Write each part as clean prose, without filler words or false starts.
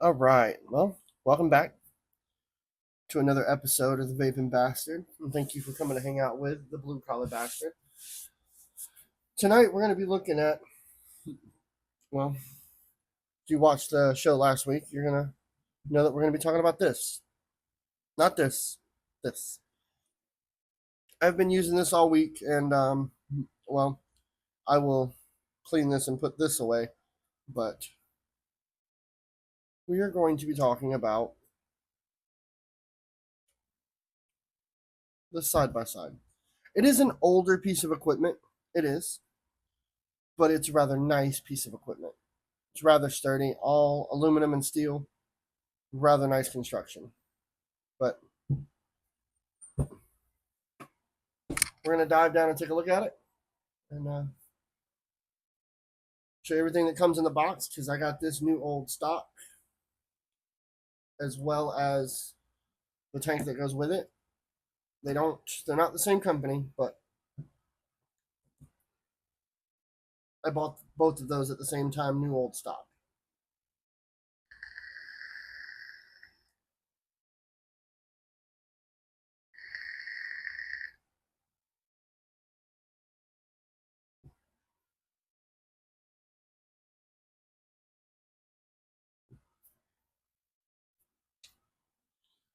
All right. Well, welcome back to another episode of the Vape'n Bastard. And thank you for coming to hang out with the Blue Collar Bastard. Tonight, we're going to be looking at, well, if you watched the show last week, you're going to know that we're going to be talking about this. Not this, this. I've been using this all week, and, well, I will clean this and put this away. But we are going to be talking about the side by side. It is an older piece of equipment. It is. But it's a rather nice piece of equipment. It's rather sturdy, all aluminum and steel, rather nice construction. But we're going to dive down and take a look at it and show you everything that comes in the box because I got this new old stock as well as the tank that goes with it. They're not the same company, but I bought both of those at the same time, new old stock.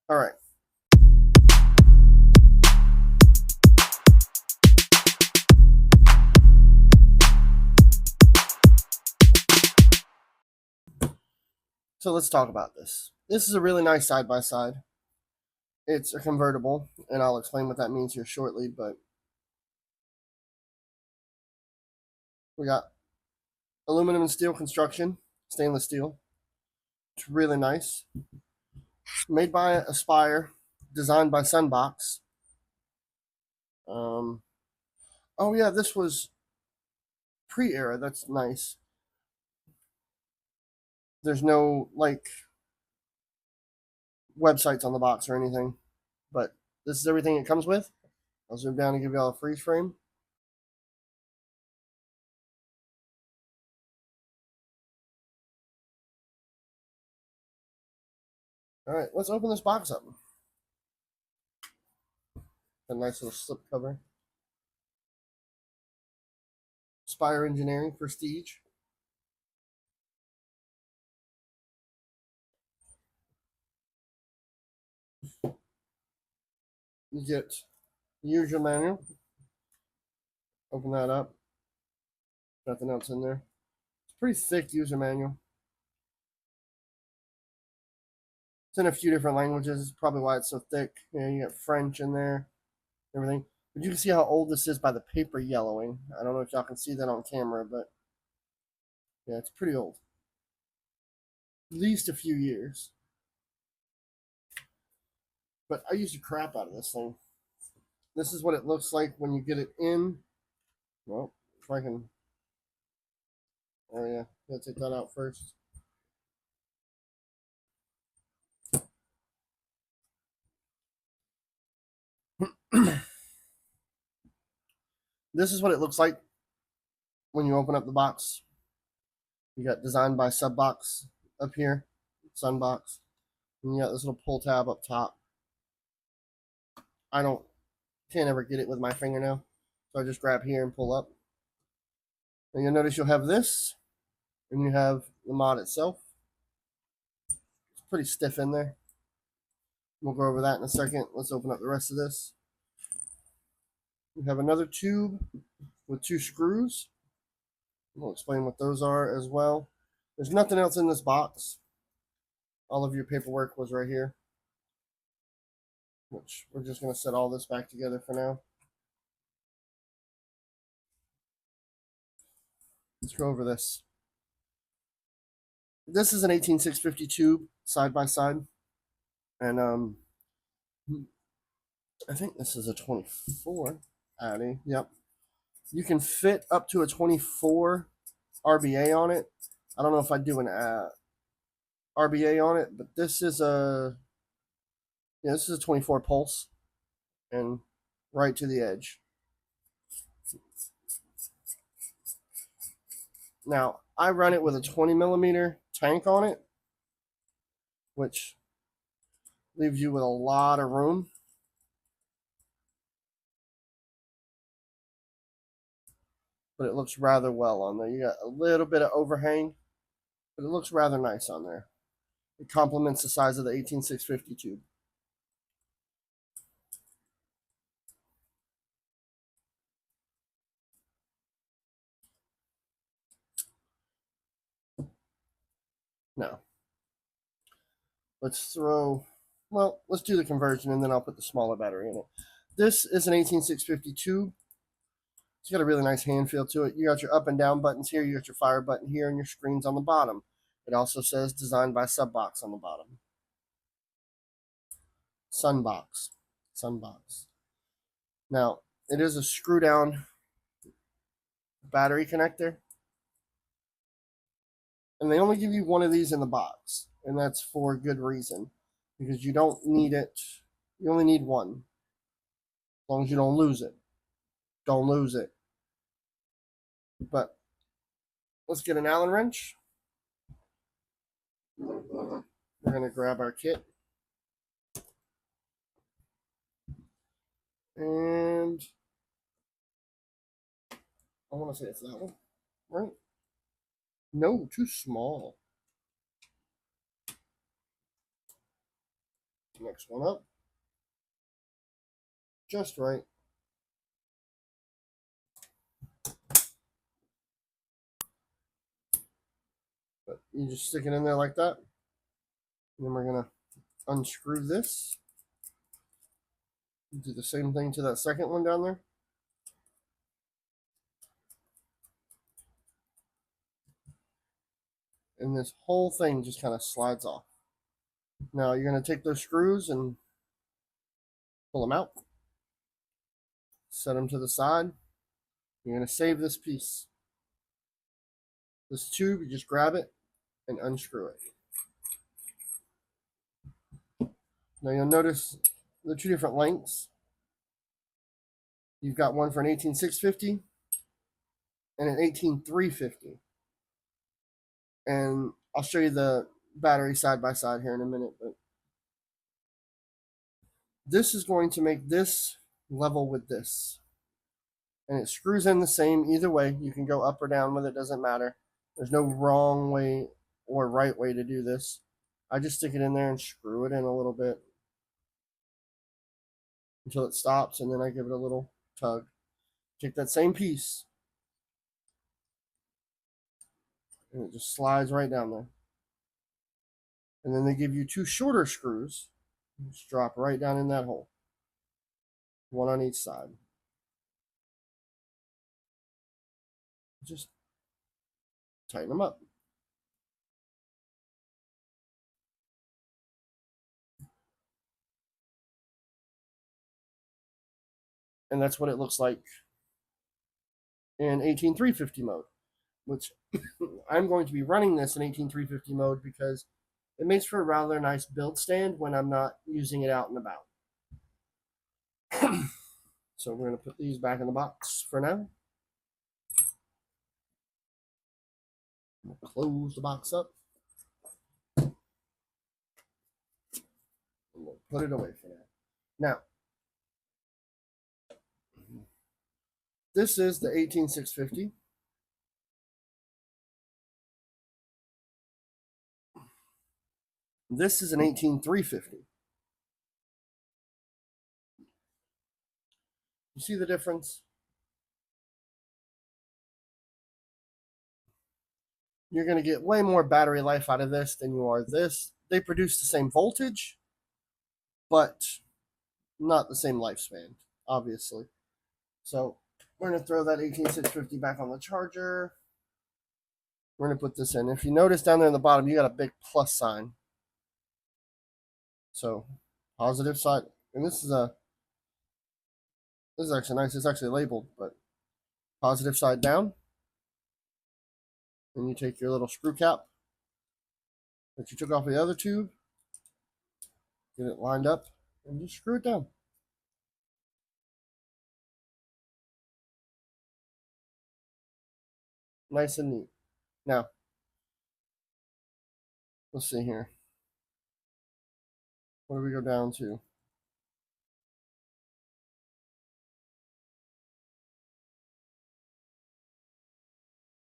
All right. So let's talk about this. This is a really nice side by side. It's a convertible, and I'll explain what that means here shortly, but we got aluminum and steel construction, stainless steel. It's really nice. Made by Aspire, designed by Sunbox. Um, oh yeah, this was pre-era. That's nice. There's no like websites on the box or anything, but this is everything it comes with. I'll zoom down and give you all a freeze frame. All right, let's open this box up. A nice little slip cover. Spire Engineering Prestige. You get the usual manual. Open that up. Nothing else in there. It's a pretty thick user manual. It's in a few different languages. It's probably why it's so thick. You got French in there, everything. But you can see how old this is by the paper yellowing. I don't know if y'all can see that on camera, but yeah, it's pretty old. At least a few years. But I used the crap out of this thing. This is what it looks like when you get it in. Well, if I can. Oh, yeah. Gotta take that out first. This is what it looks like when you open up the box. You got designed by Subbox up here, Sunbox. And you got this little pull tab up top. I can't ever get it with my fingernail. So I just grab here and pull up. And you'll notice you'll have this, and you have the mod itself. It's pretty stiff in there. We'll go over that in a second. Let's open up the rest of this. We have another tube with 2 screws. We'll explain what those are as well. There's nothing else in this box. All of your paperwork was right here, which we're just going to set all this back together for now. Let's go over this. This is an 18650 tube side by side, and I think this is a 24 Addy. Yep, you can fit up to a 24 RBA on it. I don't know if I'd do an RBA on it, but this is a 24 pulse and right to the edge. Now I run it with a 20 millimeter tank on it, which leaves you with a lot of room. But it looks rather well on there. You got a little bit of overhang, but it looks rather nice on there. It complements the size of the 18650 tube. Now, let's do the conversion and then I'll put the smaller battery in it. This is an 18650 tube. It's got a really nice hand feel to it. You got your up and down buttons here, you got your fire button here, and your screens on the bottom. It also says designed by Sunbox on the bottom. Sunbox. Sunbox. Now, it is a screw down battery connector. And they only give you one of these in the box. And that's for a good reason. Because you don't need it. You only need one. As long as you don't lose it. Don't lose it. But let's get an Allen wrench. We're going to grab our kit. And I want to say it's that one. Right? No, too small. Next one up. Just right. But you just stick it in there like that. And then we're going to unscrew this. Do the same thing to that second one down there. And this whole thing just kind of slides off. Now you're going to take those screws and pull them out. Set them to the side. You're going to save this piece. This tube, you just grab it and unscrew it. Now you'll notice the two different lengths. You've got one for an 18650 and an 18350. And I'll show you the battery side by side here in a minute. But this is going to make this level with this. And it screws in the same either way. You can go up or down with it, doesn't matter. There's no wrong way or right way to do this. I just stick it in there and screw it in a little bit until it stops, and then I give it a little tug. Take that same piece, and it just slides right down there. And then they give you two shorter screws. Just drop right down in that hole. One on each side. Just tighten them up. And that's what it looks like in 18350 mode, which I'm going to be running this in 18350 mode because it makes for a rather nice build stand when I'm not using it out and about. So we're going to put these back in the box for now. We'll close the box up. And we'll put it away for now. Now, this is the 18650. This is an 18350. You see the difference? You're going to get way more battery life out of this than you are this. They produce the same voltage, but not the same lifespan, obviously. So we're going to throw that 18650 back on the charger. We're going to put this in. If you notice down there in the bottom, you got a big plus sign. So positive side, and this is actually nice. It's actually labeled, but positive side down. And you take your little screw cap that you took off the other tube, get it lined up, and just screw it down. Nice and neat. Now, let's see here. what do we go down to?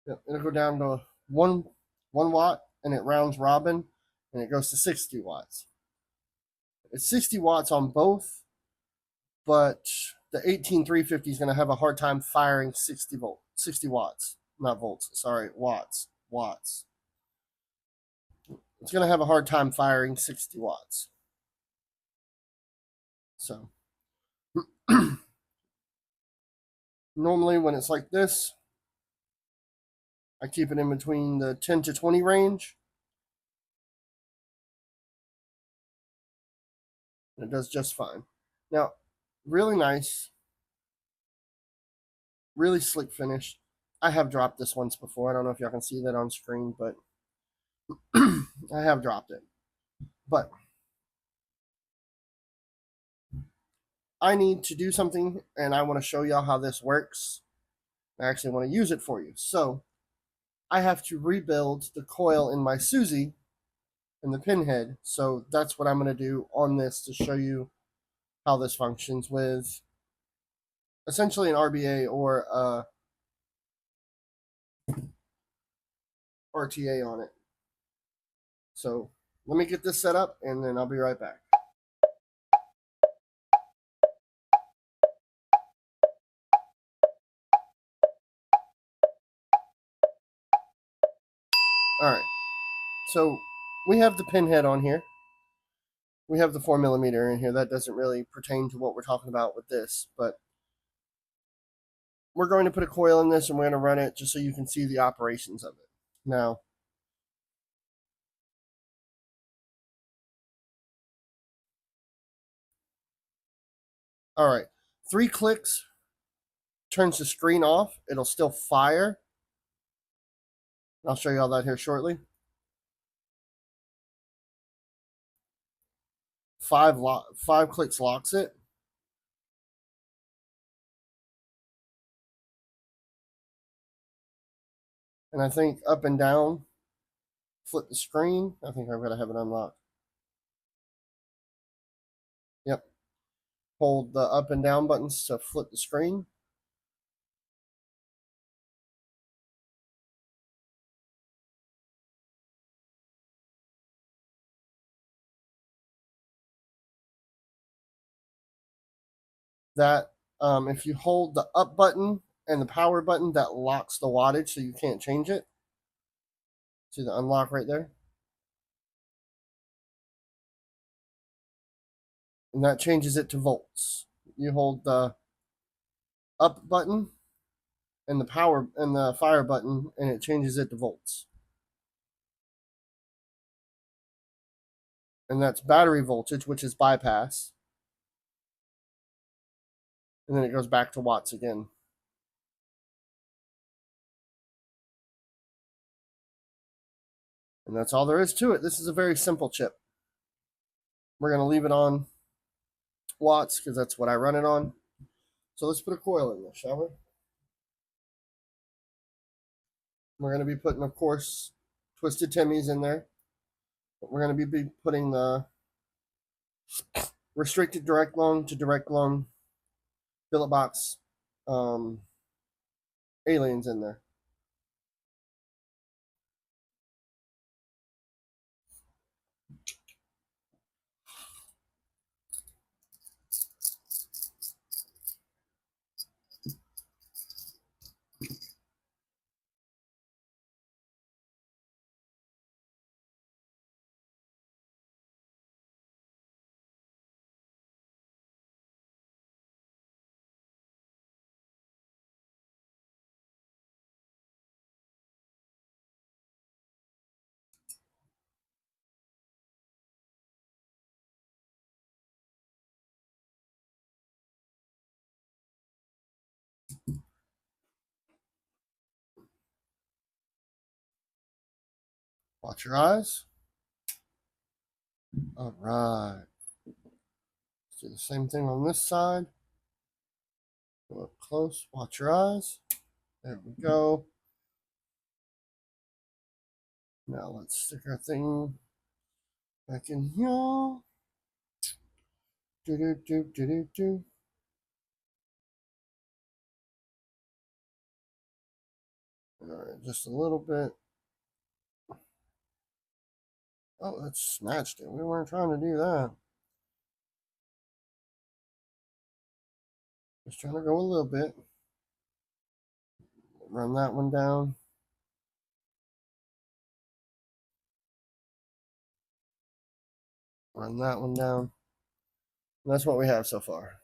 Yep, it'll go down to one watt, and it rounds robin, and it goes to 60 watts. It's 60 watts on both, but the 18350 is going to have a hard time firing 60 watts, not volts. Sorry, watts. It's going to have a hard time firing 60 watts. So normally when it's like this, I keep it in between the 10 to 20 range. And it does just fine. Now, really nice, really slick finish. I have dropped this once before. I don't know if y'all can see that on screen, but I have dropped it. But I need to do something, and I want to show y'all how this works. I actually want to use it for you. So I have to rebuild the coil in my Susie and the pinhead. So that's what I'm going to do on this to show you how this functions with essentially an RBA or a RTA on it. So let me get this set up, and then I'll be right back. All right. So we have the pinhead on here. We have the 4mm in here. That doesn't really pertain to what we're talking about with this, but we're going to put a coil in this, and we're going to run it just so you can see the operations of it. Now, all right, 3 clicks turns the screen off. It'll still fire. I'll show you all that here shortly. 5 clicks locks it. And I think up and down, flip the screen. I think I've got to have it unlocked. Yep. Hold the up and down buttons to flip the screen. That if you hold the up button and the power button, that locks the wattage so you can't change it. See the unlock right there? And that changes it to volts. You hold the up button and the power and the fire button, and it changes it to volts. And that's battery voltage, which is bypass. And then it goes back to watts again. And that's all there is to it. This is a very simple chip. We're going to leave it on watts because that's what I run it on. So let's put a coil in there, shall we? We're going to be putting, of course, Twisted Timmy's in there. But we're going to be putting the restricted direct lung to direct lung billet box aliens in there. Watch your eyes. All right. Let's do the same thing on this side. Go up close. Watch your eyes. There we go. Now let's stick our thing back in here. Do do do do do do. All right, just a little bit. Oh, that snatched it. We weren't trying to do that. Just trying to go a little bit. Run that one down. Run that one down. And that's what we have so far.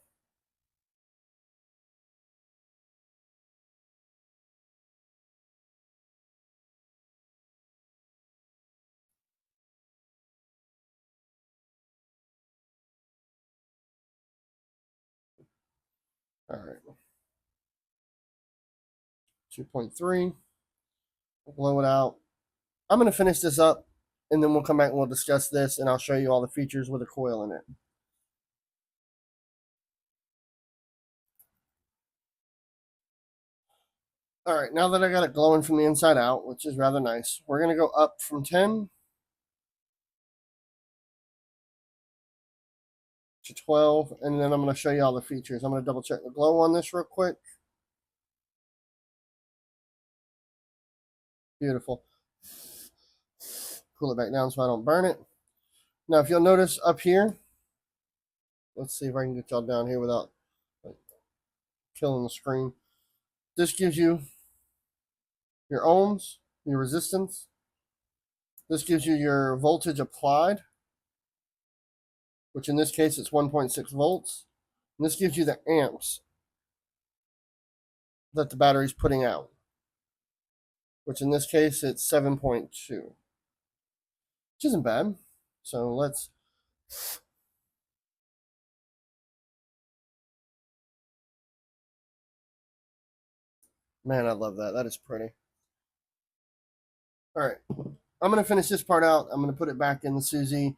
All right. 2.3. Blow it out. I'm going to finish this up, and then we'll come back and we'll discuss this, and I'll show you all the features with a coil in it. All right, now that I got it glowing from the inside out, which is rather nice, we're going to go up from 10 to 12, and then I'm going to show you all the features. I'm going to double check the glow on this real quick. Beautiful. Cool it back down so I don't burn it. Now, if you'll notice up here, let's see if I can get y'all down here without killing the screen. This gives you your ohms, your resistance. This gives you your voltage applied, which in this case it's 1.6 volts. And this gives you the amps that the battery's putting out, which in this case it's 7.2, which isn't bad. So let's man, I love that. That is pretty. All right, I'm going to finish this part out. I'm going to put it back in the Suzy,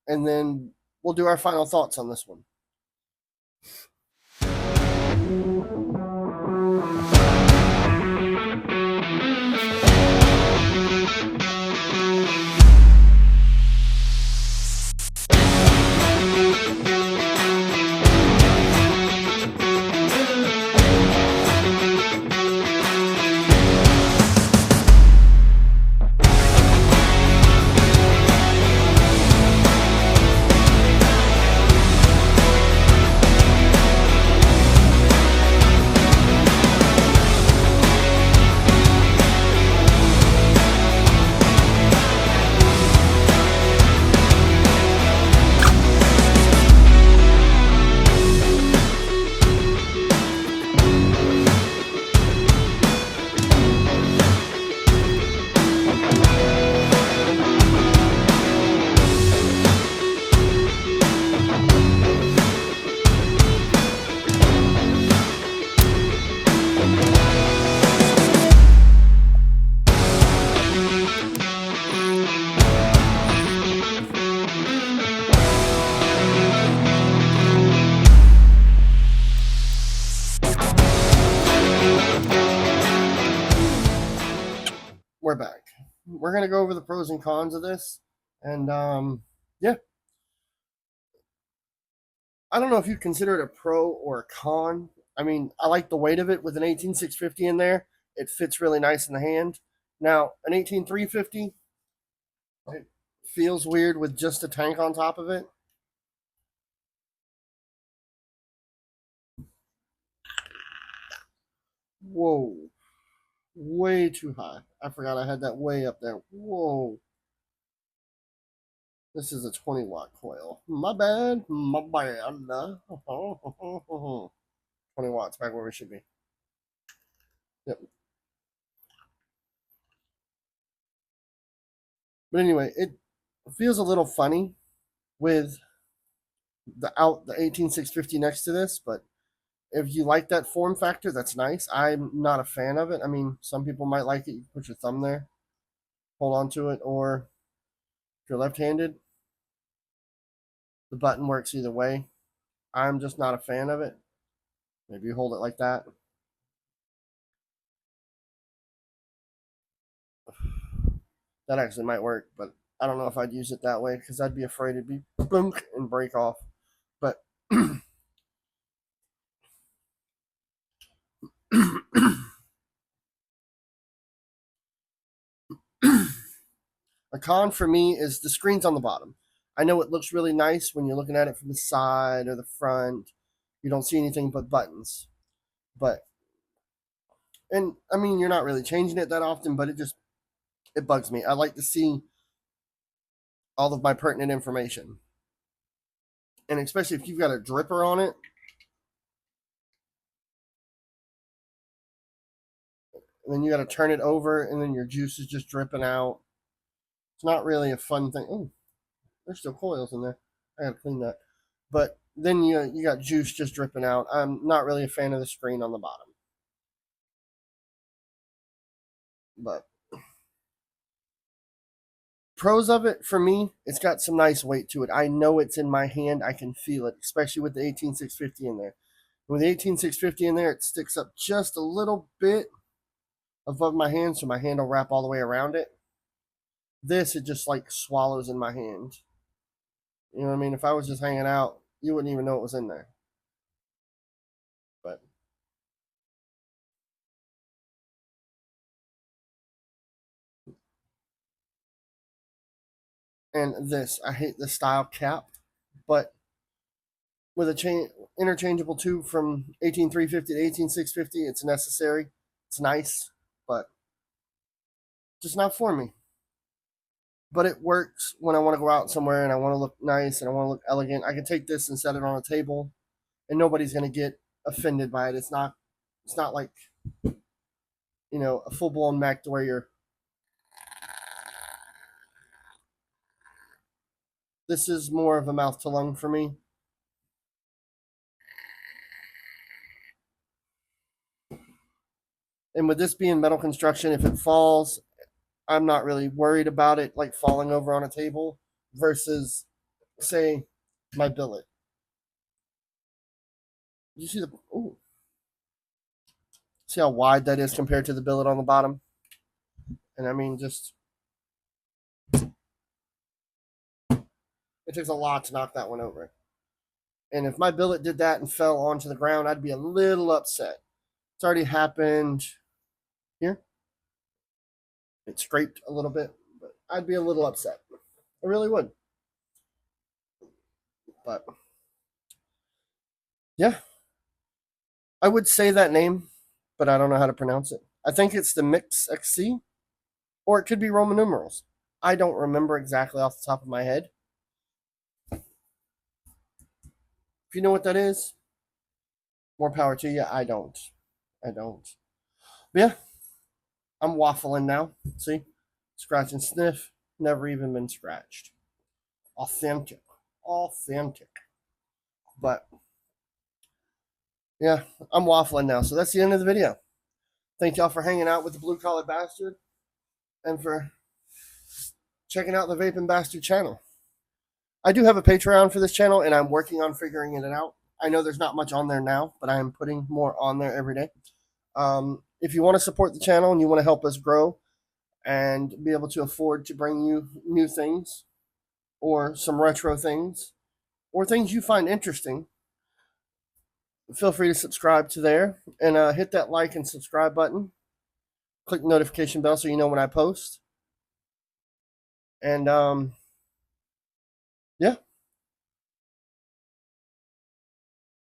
and then we'll do our final thoughts on this one. We're back. We're going to go over the pros and cons of this. And yeah, I don't know if you consider it a pro or a con. I mean, I like the weight of it with an 18650 in there. It fits really nice in the hand. Now, an 18350, it feels weird with just a tank on top of it. Whoa. Way too high. I forgot I had that way up there. Whoa. This is a 20 watt coil. My bad. My bad. 20 watts, back where we should be. Yep. But anyway, it feels a little funny with the 18650 next to this, but if you like that form factor, that's nice. I'm not a fan of it. I mean, some people might like it. You can put your thumb there, hold on to it, or if you're left-handed, the button works either way. I'm just not a fan of it. Maybe you hold it like that. That actually might work, but I don't know if I'd use it that way because I'd be afraid it'd be boom and break off. But A con for me is the screen's on the bottom. I know it looks really nice when you're looking at it from the side or the front. You don't see anything but buttons. But and I mean you're not really changing it that often, but it bugs me. I like to see all of my pertinent information. And especially if you've got a dripper on it, and then you got to turn it over, and then your juice is just dripping out. It's not really a fun thing. Oh, there's still coils in there. I gotta clean that. But then you got juice just dripping out. I'm not really a fan of the screen on the bottom. But pros of it for me, it's got some nice weight to it. I know it's in my hand. I can feel it, especially with the 18650 in there. With the 18650 in there, it sticks up just a little bit above my hand, so my hand will wrap all the way around it. This, it just like swallows in my hand. You know what I mean? If I was just hanging out, you wouldn't even know it was in there. But and this, I hate the style cap, but with a interchangeable tube from 18350 to 18650, it's necessary. It's nice, but just not for me. But it works when I want to go out somewhere and I want to look nice and I want to look elegant. I can take this and set it on a table, and nobody's gonna get offended by it. It's not like a full blown Mac to where you're. This is more of a mouth to lung for me. And with this being metal construction, if it falls, I'm not really worried about it like falling over on a table versus, say, my billet. You see the see how wide that is compared to the billet on the bottom? And I mean, just it takes a lot to knock that one over. And if my billet did that and fell onto the ground, I'd be a little upset. It's already happened here. It scraped a little bit, but I'd be a little upset. I really would. But yeah, I would say that name, but I don't know how to pronounce it. I think it's the mixx, or it could be Roman numerals. I don't remember exactly off the top of my head. If you know what that is, more power to you. I don't. I don't. But yeah, I'm waffling now. See? Scratch and sniff. Never even been scratched. Authentic. Authentic. But yeah, I'm waffling now. So that's the end of the video. Thank y'all for hanging out with the Blue Collar Bastard and for checking out the Vape'n Bastard channel. I do have a Patreon for this channel, and I'm working on figuring it out. I know there's not much on there now, but I am putting more on there every day. If you want to support the channel and you want to help us grow and be able to afford to bring you new things or some retro things or things you find interesting, feel free to subscribe to there and hit that like and subscribe button. Click the notification bell so you know when I post. And yeah.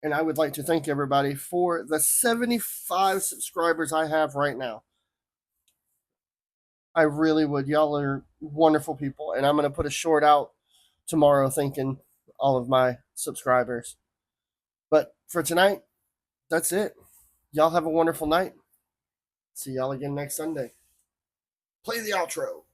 And I would like to thank everybody for the 75 subscribers I have right now. I really would. Y'all are wonderful people. And I'm going to put a short out tomorrow thanking all of my subscribers. But for tonight, that's it. Y'all have a wonderful night. See y'all again next Sunday. Play the outro.